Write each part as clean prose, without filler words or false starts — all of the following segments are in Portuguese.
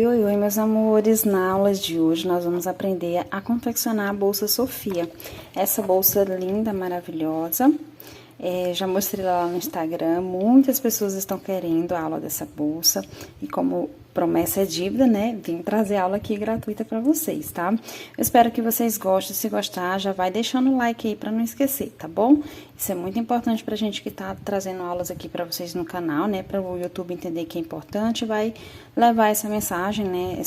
Oi, meus amores! Na aula de hoje nós vamos aprender a confeccionar a bolsa Sofia. Essa bolsa linda, maravilhosa. Já mostrei lá no Instagram, muitas pessoas estão querendo a aula dessa bolsa. E como promessa é dívida, né? Vim trazer aula aqui gratuita para vocês, tá? Eu espero que vocês gostem. Se gostar, já vai deixando o like aí para não esquecer, tá bom? Isso é muito importante pra gente que tá trazendo aulas aqui para vocês no canal, né? Para o YouTube entender que é importante, vai levar essa mensagem, né?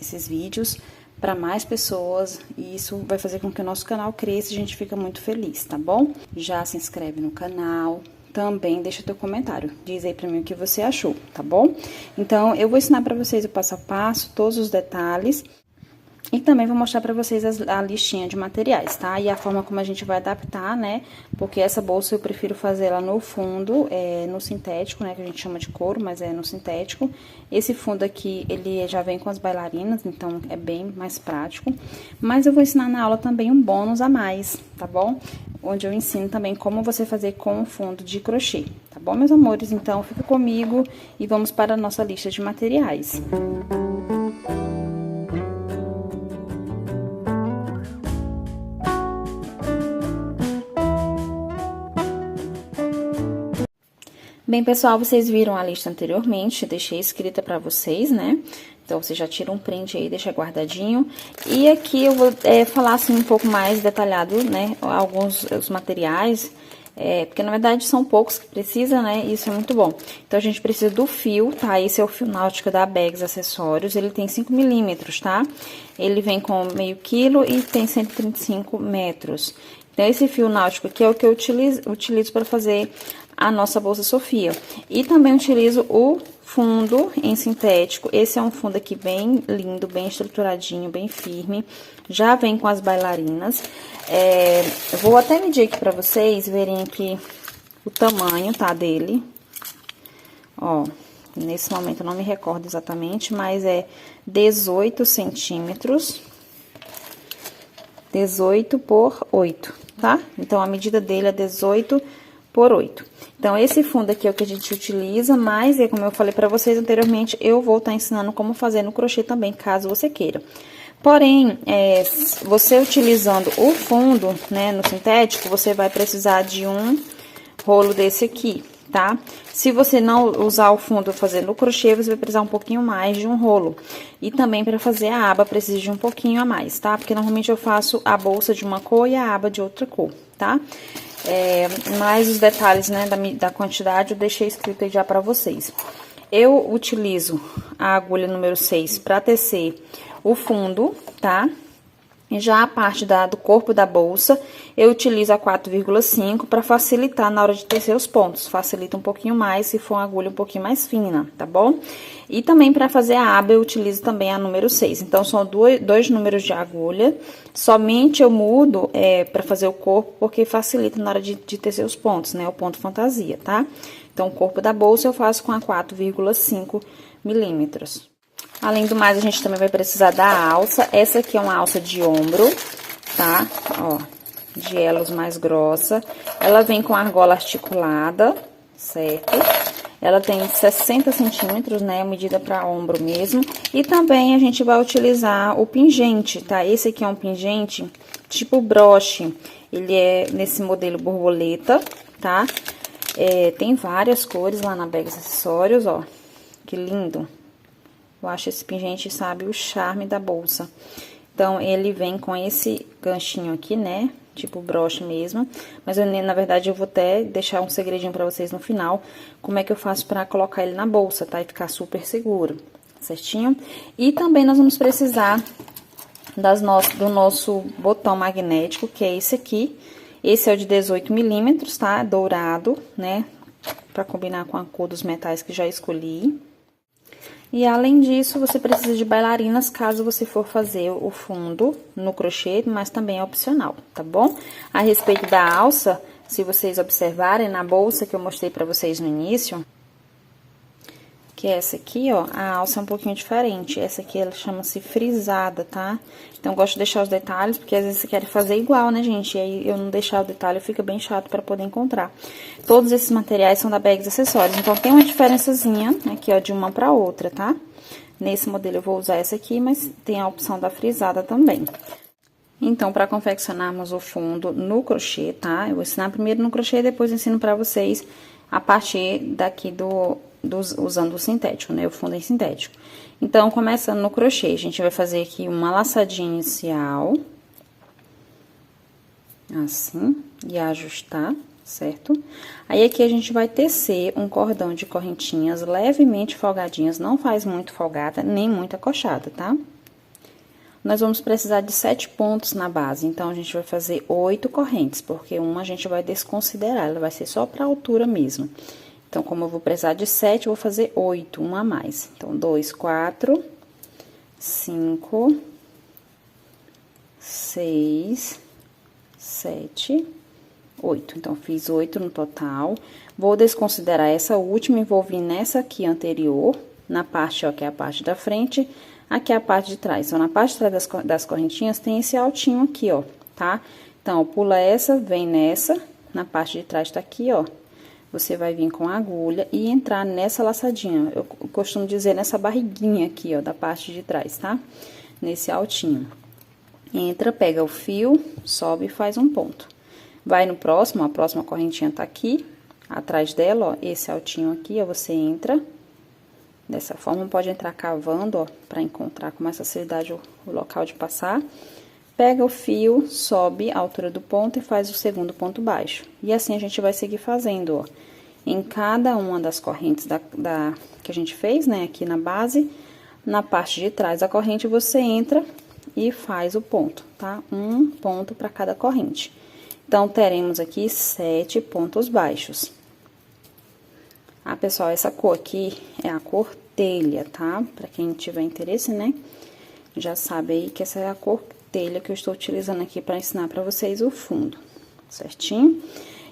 Esses vídeos para mais pessoas, e isso vai fazer com que o nosso canal cresça e a gente fica muito feliz, tá bom? Já se inscreve no canal, também deixa teu comentário, diz aí pra mim o que você achou, tá bom? Então, eu vou ensinar pra vocês o passo a passo, todos os detalhes, e também vou mostrar pra vocês a listinha de materiais, tá? E a forma como a gente vai adaptar, né? Porque essa bolsa eu prefiro fazer ela no fundo, no sintético, né? Que a gente chama de couro, mas é no sintético. Esse fundo aqui, ele já vem com as bailarinas, então é bem mais prático. Mas eu vou ensinar na aula também um bônus a mais, tá bom? Onde eu ensino também como você fazer com o fundo de crochê, tá bom, meus amores? Então, fica comigo e vamos para a nossa lista de materiais. Bem, pessoal, vocês viram a lista anteriormente, deixei escrita pra vocês, né? Então, você já tira um print aí, deixa guardadinho. E aqui eu vou falar, assim, um pouco mais detalhado, né? Os materiais, porque na verdade são poucos que precisa, né? E isso é muito bom. Então, a gente precisa do fio, tá? Esse é o fio náutico da Bags Acessórios, ele tem 5 milímetros, tá? Ele vem com meio quilo e tem 135 metros. Então, esse fio náutico aqui é o que eu utilizo para fazer a nossa bolsa Sofia. E também utilizo o fundo em sintético. Esse é um fundo aqui bem lindo, bem estruturadinho, bem firme. Já vem com as bailarinas. Vou até medir aqui pra vocês verem aqui o tamanho, tá, dele. Ó, nesse momento eu não me recordo exatamente, mas é 18 centímetros. 18 por 8, tá? Então, a medida dele é 18 por 8. Então, esse fundo aqui é o que a gente utiliza, mas, como eu falei pra vocês anteriormente, eu vou estar ensinando como fazer no crochê também, caso você queira. Porém, você utilizando o fundo, né, no sintético, você vai precisar de um rolo desse aqui, tá? Se você não usar o fundo fazer no crochê, você vai precisar um pouquinho mais de um rolo. E também para fazer a aba, precisa de um pouquinho a mais, tá? Porque normalmente eu faço a bolsa de uma cor e a aba de outra cor, tá? Mais os detalhes, né, da quantidade eu deixei escrito aí já pra vocês. Eu utilizo a agulha número 6 pra tecer o fundo, tá? E já a parte do corpo da bolsa, eu utilizo a 4,5 para facilitar na hora de tecer os pontos. Facilita um pouquinho mais se for uma agulha um pouquinho mais fina, tá bom? E também para fazer a aba, eu utilizo também a número 6. Então, são dois números de agulha. Somente eu mudo para fazer o corpo, porque facilita na hora de tecer os pontos, né? O ponto fantasia, tá? Então, o corpo da bolsa eu faço com a 4,5 milímetros. Além do mais, a gente também vai precisar da alça. Essa aqui é uma alça de ombro, tá? Ó, de elos mais grossa. Ela vem com argola articulada, certo? Ela tem 60 centímetros, né? Medida para ombro mesmo. E também a gente vai utilizar o pingente, tá? Esse aqui é um pingente tipo broche. Ele é nesse modelo borboleta, tá? Tem várias cores lá na Bags Acessórios, ó. Que lindo! Eu acho esse pingente, sabe, o charme da bolsa. Então, ele vem com esse ganchinho aqui, né? Tipo broche mesmo. Mas, na verdade, eu vou até deixar um segredinho pra vocês no final. Como é que eu faço pra colocar ele na bolsa, tá? E ficar super seguro, certinho? E também nós vamos precisar do nosso botão magnético, que é esse aqui. Esse é o de 18 milímetros, tá? Dourado, né? Pra combinar com a cor dos metais que já escolhi. E, além disso, você precisa de bailarinas, caso você for fazer o fundo no crochê, mas também é opcional, tá bom? A respeito da alça, se vocês observarem na bolsa que eu mostrei pra vocês no início, que é essa aqui, ó, a alça é um pouquinho diferente. Essa aqui, ela chama-se frisada, tá? Então, eu gosto de deixar os detalhes, porque às vezes você quer fazer igual, né, gente? E aí, eu não deixar o detalhe, fica bem chato pra poder encontrar. Todos esses materiais são da Bags Acessórios. Então, tem uma diferençazinha aqui, ó, de uma pra outra, tá? Nesse modelo eu vou usar essa aqui, mas tem a opção da frisada também. Então, para confeccionarmos o fundo no crochê, tá? Eu vou ensinar primeiro no crochê e depois ensino pra vocês a partir daqui usando o sintético, né? O fundo em sintético. Então, começando no crochê, a gente vai fazer aqui uma laçadinha inicial. Assim, e ajustar, certo? Aí, aqui a gente vai tecer um cordão de correntinhas levemente folgadinhas, não faz muito folgada, nem muito acochada, tá? Nós vamos precisar de 7 pontos na base, então, a gente vai fazer 8 correntes, porque uma a gente vai desconsiderar, ela vai ser só pra altura mesmo. Então, como eu vou precisar de 7, eu vou fazer 8, uma a mais. Então, 2, 4, 5, 6, 7, 8. Então, fiz 8 no total. Vou desconsiderar essa última e vou vir nessa aqui anterior, na parte, ó, que é a parte da frente, aqui é a parte de trás. Então, na parte de trás das correntinhas tem esse altinho aqui, ó, tá? Então, pula essa, vem nessa, na parte de trás tá aqui, ó. Você vai vir com a agulha e entrar nessa laçadinha. Eu costumo dizer nessa barriguinha aqui, ó, da parte de trás, tá? Nesse altinho. Entra, pega o fio, sobe e faz um ponto. Vai no próximo, a próxima correntinha tá aqui, atrás dela, ó, esse altinho aqui, ó, você entra. Dessa forma, pode entrar cavando, ó, pra encontrar com mais facilidade o local de passar. Pega o fio, sobe a altura do ponto e faz o segundo ponto baixo. E assim a gente vai seguir fazendo, ó. Em cada uma das correntes que a gente fez, né, aqui na base, na parte de trás da corrente, você entra e faz o ponto, tá? Um ponto para cada corrente. Então, teremos aqui 7 pontos baixos. Ah, pessoal, essa cor aqui é a cor telha, tá? Pra quem tiver interesse, né? Já sabe aí que essa é a cor telha que eu estou utilizando aqui pra ensinar pra vocês o fundo, certinho?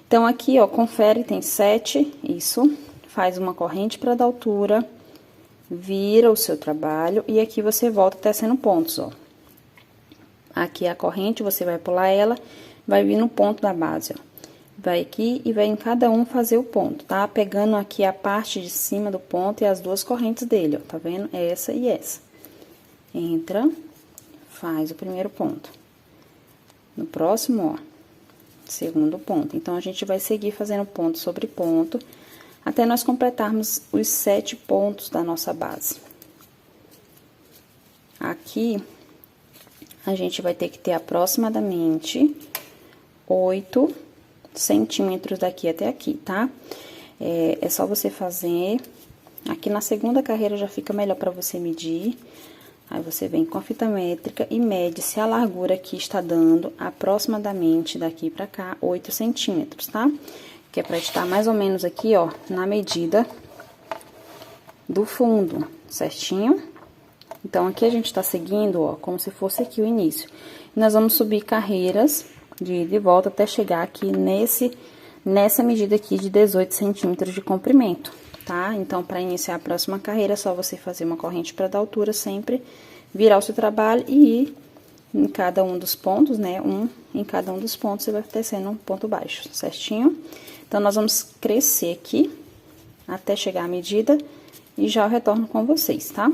Então, aqui, ó, confere, tem 7, isso. Faz uma corrente pra dar altura, vira o seu trabalho e aqui você volta tecendo pontos, ó. Aqui é a corrente, você vai pular ela, vai vir no ponto da base, ó. Vai aqui e vai em cada um fazer o ponto, tá? Pegando aqui a parte de cima do ponto e as duas correntes dele, ó, tá vendo? Essa e essa. Entra, faz o primeiro ponto. No próximo, ó, segundo ponto. Então, a gente vai seguir fazendo ponto sobre ponto, até nós completarmos os 7 pontos da nossa base. Aqui, a gente vai ter que ter aproximadamente 8 centímetros daqui até aqui, tá? É só você fazer. Aqui na segunda carreira já fica melhor pra você medir. Aí, você vem com a fita métrica e mede se a largura aqui está dando aproximadamente daqui pra cá 8 centímetros, tá? Que é pra estar mais ou menos aqui, ó, na medida do fundo, certinho? Então, aqui a gente tá seguindo, ó, como se fosse aqui o início. Nós vamos subir carreiras de ida e volta até chegar aqui nessa medida aqui de 18 centímetros de comprimento, tá? Então, para iniciar a próxima carreira, é só você fazer uma corrente para dar altura sempre, virar o seu trabalho e ir em cada um dos pontos, né? Em cada um dos pontos, você vai tecendo um ponto baixo, certinho? Então, nós vamos crescer aqui até chegar à medida e já eu retorno com vocês, tá?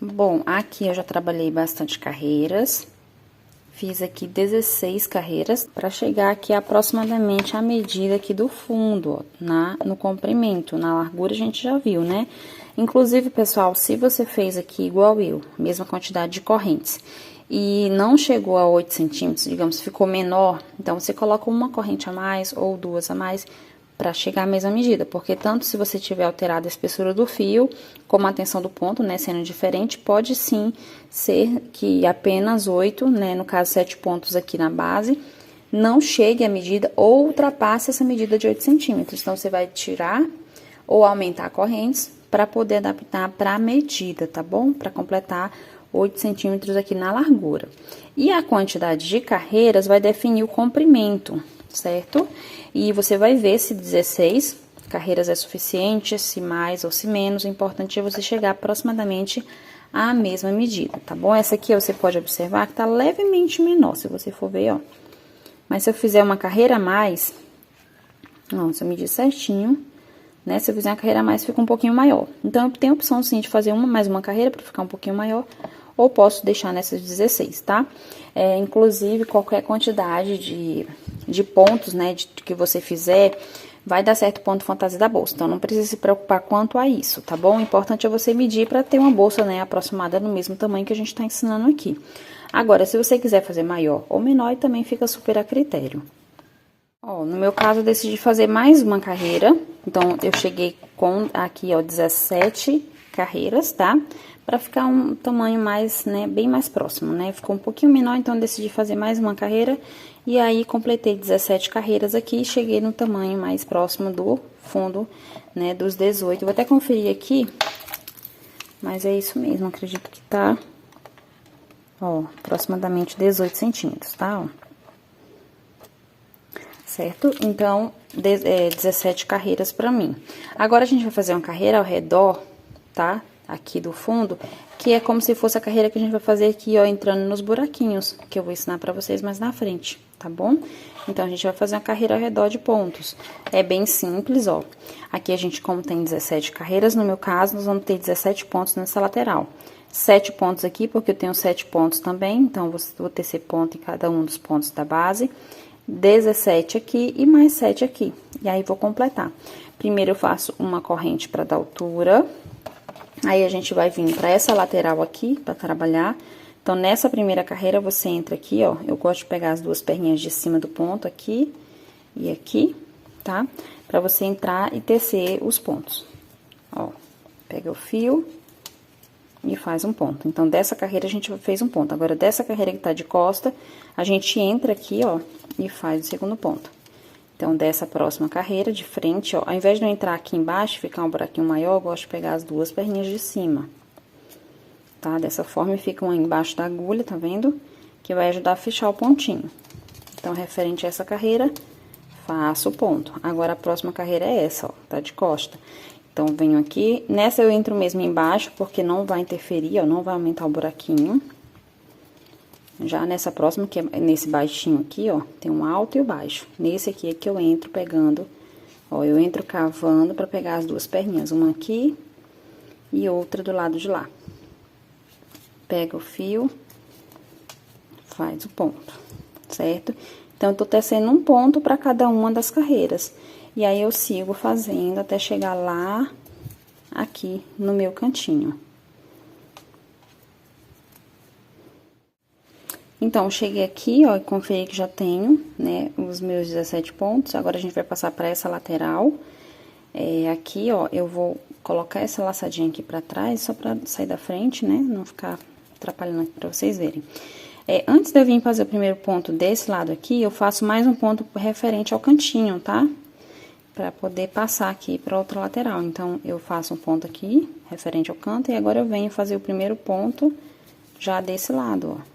Bom, aqui eu já trabalhei bastante carreiras, fiz aqui 16 carreiras, para chegar aqui aproximadamente a medida aqui do fundo, ó, no comprimento, na largura a gente já viu, né? Inclusive, pessoal, se você fez aqui igual eu, mesma quantidade de correntes, e não chegou a 8 centímetros, digamos, ficou menor, então você coloca uma corrente a mais ou 2 a mais, para chegar à mesma medida, porque tanto se você tiver alterado a espessura do fio, como a tensão do ponto, né, sendo diferente, pode sim ser que apenas 8, né, no caso 7 pontos aqui na base, não chegue à medida ou ultrapasse essa medida de 8 centímetros. Então, você vai tirar ou aumentar correntes para poder adaptar para a medida, tá bom? Para completar 8 centímetros aqui na largura. E a quantidade de carreiras vai definir o comprimento, certo? E você vai ver se 16 carreiras é suficiente, se mais ou se menos. O importante é você chegar aproximadamente à mesma medida, tá bom? Essa aqui você pode observar que tá levemente menor, se você for ver, ó. Mas se eu fizer uma carreira a mais, ó, se eu medir certinho, né? Se eu fizer uma carreira a mais, fica um pouquinho maior. Então, eu tenho a opção, sim, de fazer mais uma carreira para ficar um pouquinho maior, ou posso deixar nessas 16, tá? Inclusive, qualquer quantidade de pontos, né, que você fizer, vai dar certo o ponto fantasia da bolsa. Então, não precisa se preocupar quanto a isso, tá bom? O importante é você medir para ter uma bolsa, né, aproximada no mesmo tamanho que a gente tá ensinando aqui. Agora, se você quiser fazer maior ou menor, também fica super a critério. Ó, no meu caso, eu decidi fazer mais uma carreira. Então, eu cheguei com aqui, ó, 17 carreiras, tá? Pra ficar um tamanho mais, né, bem mais próximo, né? Ficou um pouquinho menor, então eu decidi fazer mais uma carreira. E aí, completei 17 carreiras aqui e cheguei no tamanho mais próximo do fundo, né, dos 18. Eu vou até conferir aqui, mas é isso mesmo, acredito que tá, ó, aproximadamente 18 centímetros, tá, ó. Certo? Então, 17 carreiras pra mim. Agora, a gente vai fazer uma carreira ao redor, tá? Aqui do fundo, que é como se fosse a carreira que a gente vai fazer aqui, ó, entrando nos buraquinhos, que eu vou ensinar pra vocês mais na frente, tá bom? Então, a gente vai fazer uma carreira ao redor de pontos. É bem simples, ó. Aqui a gente, como tem 17 carreiras, no meu caso, nós vamos ter 17 pontos nessa lateral. 7 pontos aqui, porque eu tenho 7 pontos também, então, vou tecer ponto em cada um dos pontos da base. 17 aqui e mais 7 aqui. E aí, vou completar. Primeiro, eu faço uma corrente para dar altura. Aí, a gente vai vir para essa lateral aqui, para trabalhar. Então, nessa primeira carreira, você entra aqui, ó. Eu gosto de pegar as duas perninhas de cima do ponto, aqui e aqui, tá? Pra você entrar e tecer os pontos. Ó, pega o fio e faz um ponto. Então, dessa carreira, a gente fez um ponto. Agora, dessa carreira que tá de costa, a gente entra aqui, ó, e faz o segundo ponto. Então, dessa próxima carreira, de frente, ó, ao invés de eu entrar aqui embaixo, ficar um buraquinho maior, eu gosto de pegar as duas perninhas de cima. Tá? Dessa forma, fica uma embaixo da agulha, tá vendo? Que vai ajudar a fechar o pontinho. Então, referente a essa carreira, faço o ponto. Agora, a próxima carreira é essa, ó, tá de costa. Então, venho aqui, nessa eu entro mesmo embaixo, porque não vai interferir, ó, não vai aumentar o buraquinho. Já nessa próxima, que é nesse baixinho aqui, ó, tem um alto e o baixo. Nesse aqui é que eu entro pegando, ó, eu entro cavando pra pegar as duas perninhas, uma aqui e outra do lado de lá. Pega o fio, faz o ponto, certo? Então, eu tô tecendo um ponto pra cada uma das carreiras. E aí, eu sigo fazendo até chegar lá, aqui, no meu cantinho. Então, cheguei aqui, ó, e conferi que já tenho, né, os meus 17 pontos. Agora, a gente vai passar pra essa lateral. Aqui, ó, eu vou colocar essa laçadinha aqui pra trás, só pra sair da frente, né, não ficar atrapalhando aqui pra vocês verem. Antes de eu vir fazer o primeiro ponto desse lado aqui, eu faço mais um ponto referente ao cantinho, tá? Pra poder passar aqui pra outra lateral. Então, eu faço um ponto aqui, referente ao canto, e agora eu venho fazer o primeiro ponto já desse lado, ó.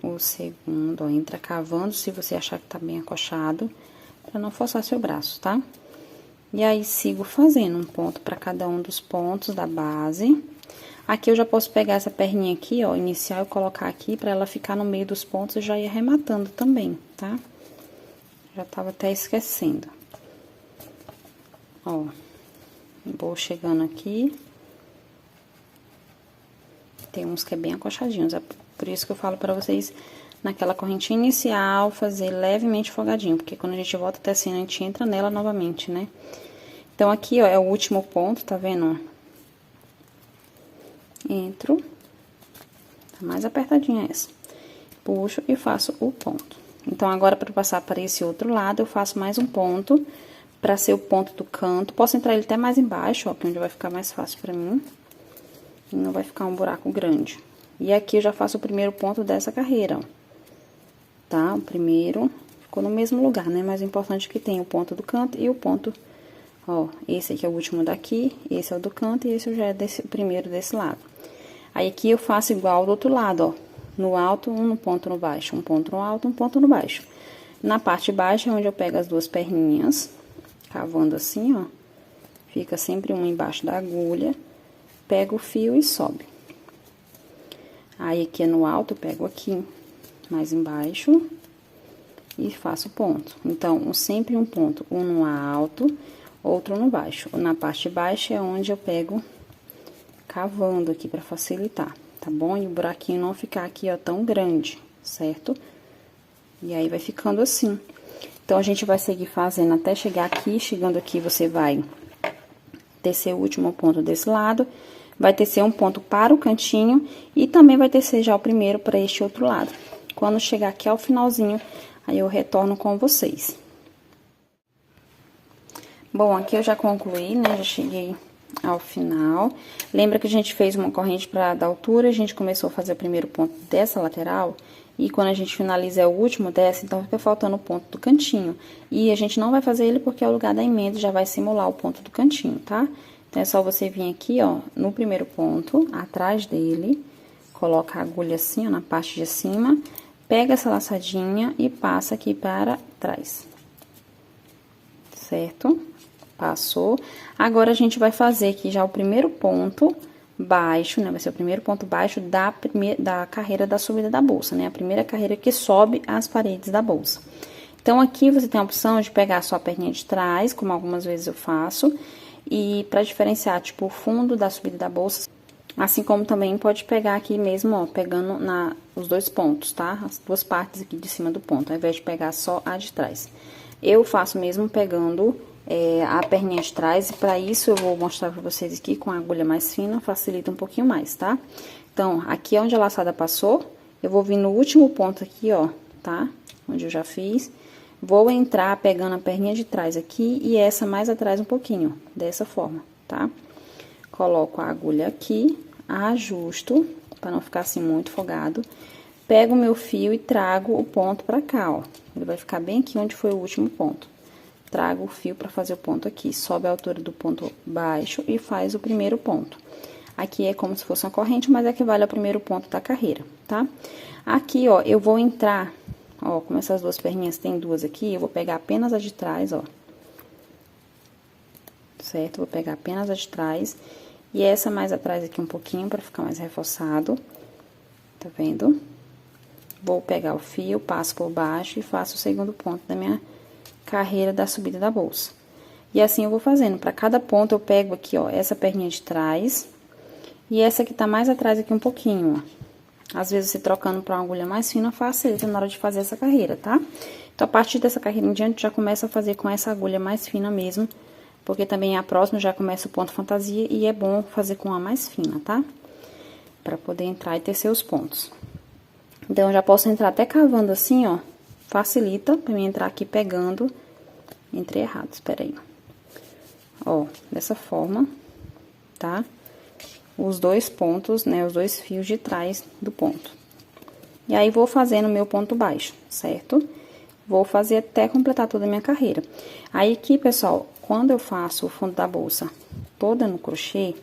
O segundo, ó, entra cavando, se você achar que tá bem acochado, pra não forçar seu braço, tá? E aí, sigo fazendo um ponto pra cada um dos pontos da base. Aqui, eu já posso pegar essa perninha aqui, ó, inicial, e colocar aqui pra ela ficar no meio dos pontos e já ir arrematando também, tá? Já tava até esquecendo. Ó, vou chegando aqui. Tem uns que é bem acochadinhos, é por isso que eu falo pra vocês, naquela correntinha inicial, fazer levemente folgadinho, porque quando a gente volta tecendo, a gente entra nela novamente, né? Então, aqui, ó, é o último ponto, tá vendo? Entro, tá mais apertadinha essa. Puxo e faço o ponto. Então, agora, pra passar para esse outro lado, eu faço mais um ponto, pra ser o ponto do canto. Posso entrar ele até mais embaixo, ó, que é onde vai ficar mais fácil pra mim. E não vai ficar um buraco grande. E aqui eu já faço o primeiro ponto dessa carreira, ó. Tá? O primeiro ficou no mesmo lugar, né? Mas o importante é que tem o ponto do canto e o ponto, ó, esse aqui é o último daqui, esse é o do canto e esse já é o primeiro desse lado. Aí, aqui eu faço igual do outro lado, ó. No alto, um ponto no baixo, um ponto no alto, um ponto no baixo. Na parte baixa é onde eu pego as duas perninhas, cavando assim, ó. Fica sempre uma embaixo da agulha. Pego o fio e sobe. Aí, aqui no alto, eu pego aqui, mais embaixo, e faço ponto. Então, sempre um ponto, um no alto, outro no baixo. Na parte baixa é onde eu pego cavando aqui pra facilitar, tá bom? E o buraquinho não ficar aqui, ó, tão grande, certo? E aí, vai ficando assim. Então, a gente vai seguir fazendo até chegar aqui. Chegando aqui, você vai tecer o último ponto desse lado. Vai tecer um ponto para o cantinho e também vai tecer já o primeiro para este outro lado. Quando chegar aqui ao finalzinho, aí eu retorno com vocês. Bom, aqui eu já concluí, né? Já cheguei ao final. Lembra que a gente fez uma corrente para dar altura, a gente começou a fazer o primeiro ponto dessa lateral. E quando a gente finaliza é o último dessa, então fica faltando o ponto do cantinho. E a gente não vai fazer ele porque é o lugar da emenda, já vai simular o ponto do cantinho, tá? Então, é só você vir aqui, ó, no primeiro ponto, atrás dele, coloca a agulha assim, ó, na parte de cima, pega essa laçadinha e passa aqui para trás. Certo? Passou. Agora, a gente vai fazer aqui já o primeiro ponto baixo, né? Vai ser o primeiro ponto baixo da carreira da subida da bolsa, né? A primeira carreira que sobe as paredes da bolsa. Então, aqui você tem a opção de pegar só a perninha de trás, como algumas vezes eu faço, e pra diferenciar, tipo, o fundo da subida da bolsa, assim como também pode pegar aqui mesmo, ó, pegando os dois pontos, tá? As duas partes aqui de cima do ponto, ao invés de pegar só a de trás. Eu faço mesmo pegando a perninha de trás, e pra isso eu vou mostrar pra vocês aqui com a agulha mais fina, facilita um pouquinho mais, tá? Então, aqui onde a laçada passou, eu vou vir no último ponto aqui, ó, tá? Onde eu já fiz. Vou entrar pegando a perninha de trás aqui e essa mais atrás um pouquinho, dessa forma, tá? Coloco a agulha aqui, ajusto, pra não ficar assim muito folgado. Pego o meu fio e trago o ponto pra cá, ó. Ele vai ficar bem aqui onde foi o último ponto. Trago o fio pra fazer o ponto aqui, sobe a altura do ponto baixo e faz o primeiro ponto. Aqui é como se fosse uma corrente, mas equivale ao primeiro ponto da carreira, tá? Aqui, ó, eu vou entrar, ó, como essas duas perninhas tem duas aqui, eu vou pegar apenas a de trás, ó. Certo? Vou pegar apenas a de trás e essa mais atrás aqui um pouquinho pra ficar mais reforçado. Tá vendo? Vou pegar o fio, passo por baixo e faço o segundo ponto da minha carreira da subida da bolsa. E assim eu vou fazendo. Pra cada ponto eu pego aqui, ó, essa perninha de trás e essa que tá mais atrás aqui um pouquinho, ó. Às vezes, você trocando pra uma agulha mais fina, facilita na hora de fazer essa carreira, tá? Então, a partir dessa carreira em diante, já começa a fazer com essa agulha mais fina mesmo, porque também a próxima já começa o ponto fantasia e é bom fazer com a mais fina, tá? Pra poder entrar e tecer os pontos. Então, eu já posso entrar até cavando assim, ó, facilita pra mim entrar aqui pegando. Entrei errado, espera aí. Ó, dessa forma, tá? Os dois pontos, né, os dois fios de trás do ponto. E aí, vou fazendo o meu ponto baixo, certo? Vou fazer até completar toda a minha carreira. Aí, aqui, pessoal, quando eu faço o fundo da bolsa toda no crochê,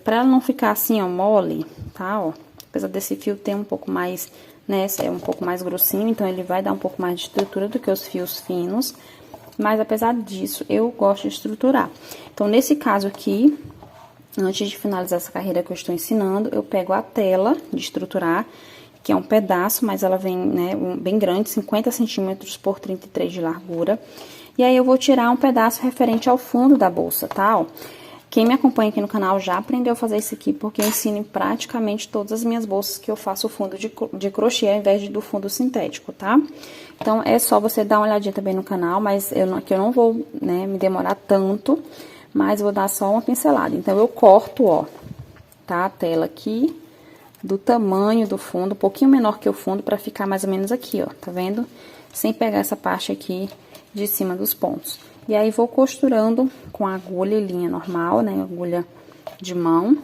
pra ela não ficar assim, ó, mole, tá, ó? Apesar desse fio ter um pouco mais, né, é um pouco mais grossinho, então ele vai dar um pouco mais de estrutura do que os fios finos. Mas, apesar disso, eu gosto de estruturar. Então, nesse caso aqui, antes de finalizar essa carreira que eu estou ensinando, eu pego a tela de estruturar, que é um pedaço, mas ela vem, né, bem grande, 50 centímetros por 33 de largura. E aí, eu vou tirar um pedaço referente ao fundo da bolsa, tá? Ó, quem me acompanha aqui no canal já aprendeu a fazer isso aqui, porque eu ensino em praticamente todas as minhas bolsas que eu faço o fundo de crochê ao invés do fundo sintético, tá? Então, é só você dar uma olhadinha também no canal, mas que eu não vou, né, me demorar tanto, mas vou dar só uma pincelada. Então, eu corto, ó, tá? A tela aqui, do tamanho do fundo, um pouquinho menor que o fundo, pra ficar mais ou menos aqui, ó, tá vendo? Sem pegar essa parte aqui de cima dos pontos. E aí, vou costurando com a agulha e linha normal, né, agulha de mão.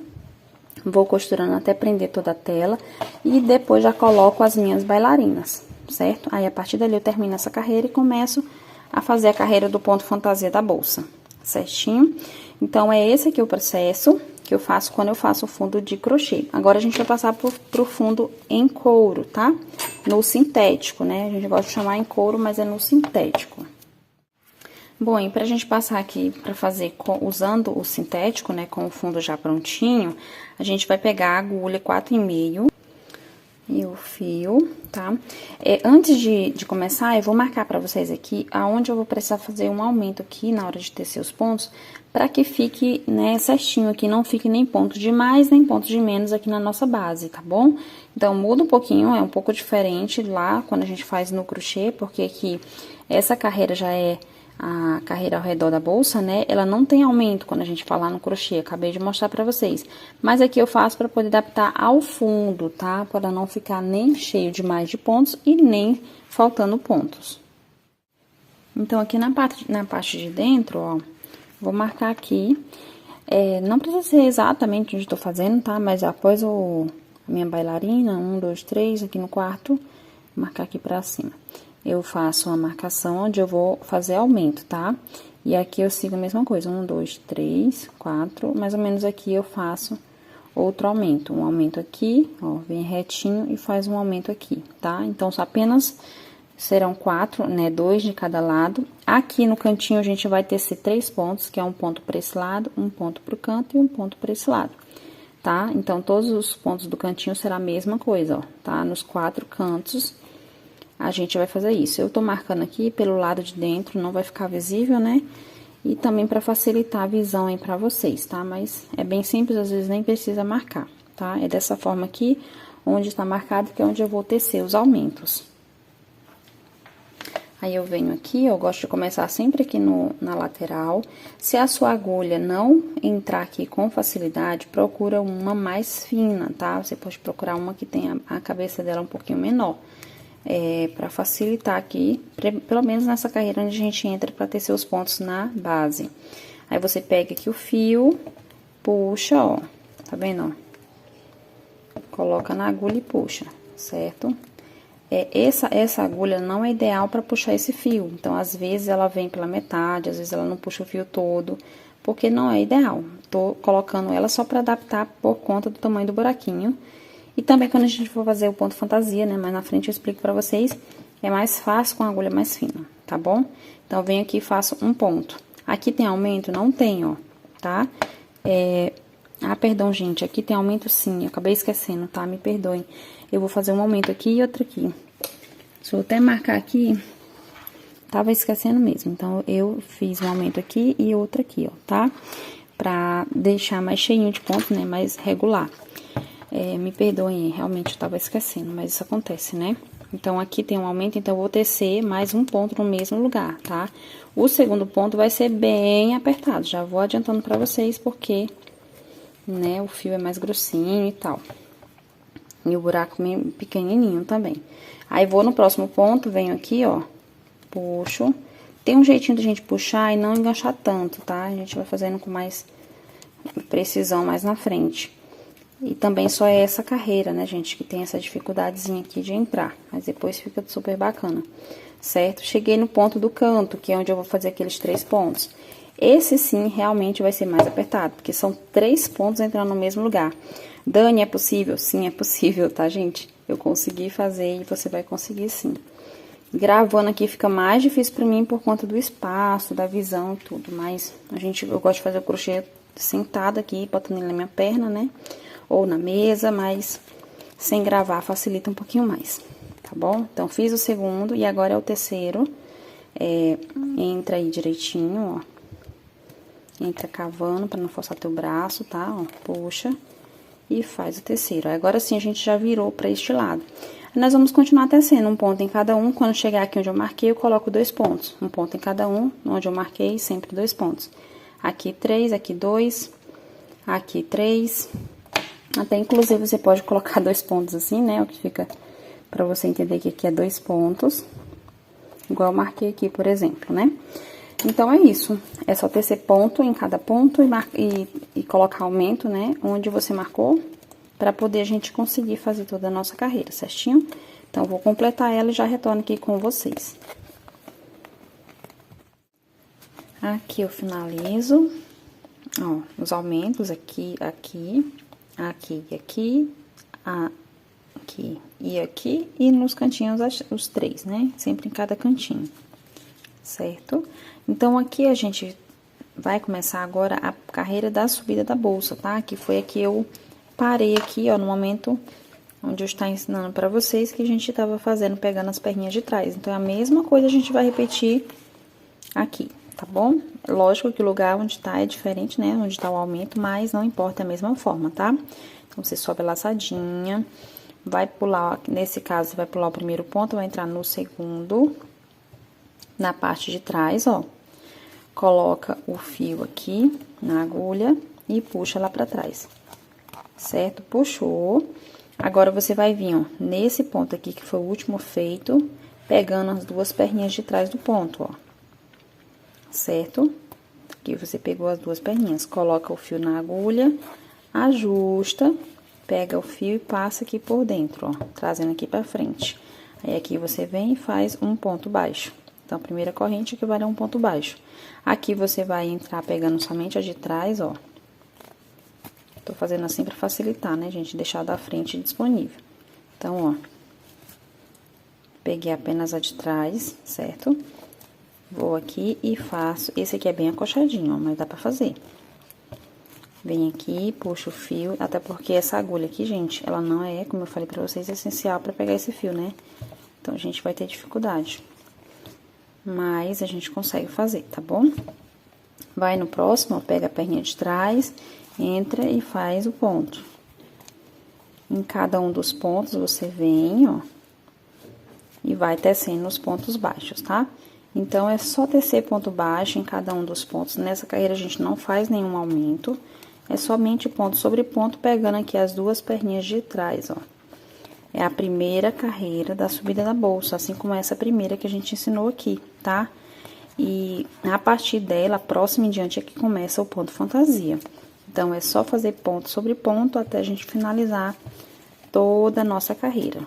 Vou costurando até prender toda a tela e depois já coloco as minhas bailarinas, certo? Aí, a partir dali, eu termino essa carreira e começo a fazer a carreira do ponto fantasia da bolsa, certinho? Então, é esse aqui o processo que eu faço quando eu faço o fundo de crochê. Agora, a gente vai passar pro fundo em couro, tá? No sintético, né? A gente gosta de chamar em couro, mas é no sintético. Bom, e pra gente passar aqui pra fazer usando o sintético, né, com o fundo já prontinho, a gente vai pegar a agulha 4,5 e eu o fio, tá? Antes de começar, eu vou marcar pra vocês aqui aonde eu vou precisar fazer um aumento aqui na hora de tecer os pontos, pra que fique, né, certinho aqui, não fique nem ponto de mais, nem ponto de menos aqui na nossa base, tá bom? Então, muda um pouquinho, é um pouco diferente lá quando a gente faz no crochê, porque aqui essa carreira já é a carreira ao redor da bolsa, né? Ela não tem aumento quando a gente falar no crochê, acabei de mostrar pra vocês. Mas aqui eu faço pra poder adaptar ao fundo, tá? Para não ficar nem cheio demais de pontos e nem faltando pontos. Então, aqui na parte de dentro, ó, vou marcar aqui. Não precisa ser exatamente onde eu tô fazendo, tá? Mas após a minha bailarina, 1, 2, 3, aqui no quarto, vou marcar aqui pra cima. Eu faço uma marcação onde eu vou fazer aumento, tá? E aqui eu sigo a mesma coisa, 1, 2, 3, 4, mais ou menos aqui eu faço outro aumento. Um aumento aqui, ó, vem retinho e faz um aumento aqui, tá? Então, só apenas serão 4, né, 2 de cada lado. Aqui no cantinho a gente vai tecer 3 pontos, que é um ponto pra esse lado, um ponto pro canto e um ponto pra esse lado, tá? Então, todos os pontos do cantinho será a mesma coisa, ó, tá? Nos 4 cantos a gente vai fazer isso. Eu tô marcando aqui pelo lado de dentro, não vai ficar visível, né? E também pra facilitar a visão aí pra vocês, tá? Mas é bem simples, às vezes nem precisa marcar, tá? É dessa forma aqui, onde está marcado, que é onde eu vou tecer os aumentos. Aí, eu venho aqui, eu gosto de começar sempre aqui na lateral. Se a sua agulha não entrar aqui com facilidade, procura uma mais fina, tá? Você pode procurar uma que tenha a cabeça dela um pouquinho menor. Pra facilitar aqui, pelo menos nessa carreira onde a gente entra pra tecer os pontos na base. Aí, você pega aqui o fio, puxa, ó, tá vendo, ó? Coloca na agulha e puxa, certo? Essa agulha não é ideal pra puxar esse fio, então, às vezes, ela vem pela metade, às vezes ela não puxa o fio todo, porque não é ideal. Tô colocando ela só pra adaptar por conta do tamanho do buraquinho. E também quando a gente for fazer o ponto fantasia, né, mais na frente eu explico pra vocês, é mais fácil com a agulha mais fina, tá bom? Então, eu venho aqui e faço um ponto. Aqui tem aumento? Não tem, ó, tá? Perdão, gente, aqui tem aumento sim, eu acabei esquecendo, tá? Me perdoem. Eu vou fazer um aumento aqui e outro aqui. Se eu até marcar aqui, tava esquecendo mesmo. Então, eu fiz um aumento aqui e outro aqui, ó, tá? Pra deixar mais cheinho de ponto, né, mais regular. Me perdoem, realmente eu tava esquecendo, mas isso acontece, né? Então, aqui tem um aumento, então eu vou tecer mais um ponto no mesmo lugar, tá? O segundo ponto vai ser bem apertado, já vou adiantando pra vocês, porque, né, o fio é mais grossinho e tal. E o buraco meio pequenininho também. Aí, vou no próximo ponto, venho aqui, ó, puxo. Tem um jeitinho da gente puxar e não enganchar tanto, tá? A gente vai fazendo com mais precisão mais na frente. E também só é essa carreira, né, gente, que tem essa dificuldadezinha aqui de entrar. Mas depois fica super bacana, certo? Cheguei no ponto do canto, que é onde eu vou fazer aqueles 3 pontos. Esse, sim, realmente vai ser mais apertado, porque são 3 pontos entrando no mesmo lugar. Dani, é possível? Sim, é possível, tá, gente? Eu consegui fazer e você vai conseguir, sim. Gravando aqui fica mais difícil pra mim por conta do espaço, da visão e tudo. Mas eu gosto de fazer o crochê sentada aqui, botando ele na minha perna, né? Ou na mesa, mas sem gravar facilita um pouquinho mais, tá bom? Então, fiz o segundo e agora é o terceiro. Entra aí direitinho, ó. Entra cavando pra não forçar teu braço, tá? Ó, puxa e faz o terceiro. Agora sim, a gente já virou pra este lado. Nós vamos continuar tecendo um ponto em cada um. Quando chegar aqui onde eu marquei, eu coloco 2 pontos. Um ponto em cada um, onde eu marquei, sempre 2 pontos. Aqui 3, aqui 2, aqui 3... Até, inclusive, você pode colocar 2 pontos assim, né? O que fica pra você entender que aqui é 2 pontos. Igual eu marquei aqui, por exemplo, né? Então, é isso. É só tecer ponto em cada ponto e colocar aumento, né? Onde você marcou, pra poder a gente conseguir fazer toda a nossa carreira, certinho? Então, eu vou completar ela e já retorno aqui com vocês. Aqui eu finalizo, ó, os aumentos aqui, aqui... Aqui e aqui, aqui e aqui, e nos cantinhos os 3, né? Sempre em cada cantinho, certo? Então, aqui a gente vai começar agora a carreira da subida da bolsa, tá? Que foi aqui eu parei aqui, ó, no momento onde eu estou ensinando pra vocês que a gente tava fazendo, pegando as perninhas de trás. Então, é a mesma coisa a gente vai repetir aqui, tá bom? Lógico que o lugar onde tá é diferente, né? Onde tá o aumento, mas não importa, é a mesma forma, tá? Então, você sobe a laçadinha, vai pular, nesse caso, vai pular o primeiro ponto, vai entrar no segundo, na parte de trás, ó. Coloca o fio aqui na agulha e puxa lá pra trás, certo? Puxou. Agora, você vai vir, ó, nesse ponto aqui, que foi o último feito, pegando as duas perninhas de trás do ponto, ó. Certo? Aqui você pegou as duas perninhas, coloca o fio na agulha, ajusta, pega o fio e passa aqui por dentro, ó, trazendo aqui pra frente. Aí, aqui você vem e faz um ponto baixo. Então, a primeira corrente equivale a um ponto baixo. Aqui, você vai entrar pegando somente a de trás, ó. Tô fazendo assim pra facilitar, né, gente? Deixar da frente disponível. Então, ó. Peguei apenas a de trás, certo? Vou aqui e faço... Esse aqui é bem acochadinho, ó, mas dá pra fazer. Vem aqui, puxo o fio, até porque essa agulha aqui, gente, ela não é, como eu falei pra vocês, essencial pra pegar esse fio, né? Então, a gente vai ter dificuldade. Mas a gente consegue fazer, tá bom? Vai no próximo, ó, pega a perninha de trás, entra e faz o ponto. Em cada um dos pontos, você vem, ó, e vai tecendo os pontos baixos, tá? Então, é só tecer ponto baixo em cada um dos pontos. Nessa carreira, a gente não faz nenhum aumento. É somente ponto sobre ponto, pegando aqui as duas perninhas de trás, ó. É a primeira carreira da subida da bolsa, assim como essa primeira que a gente ensinou aqui, tá? E a partir dela, próxima em diante, é que começa o ponto fantasia. Então, é só fazer ponto sobre ponto até a gente finalizar toda a nossa carreira.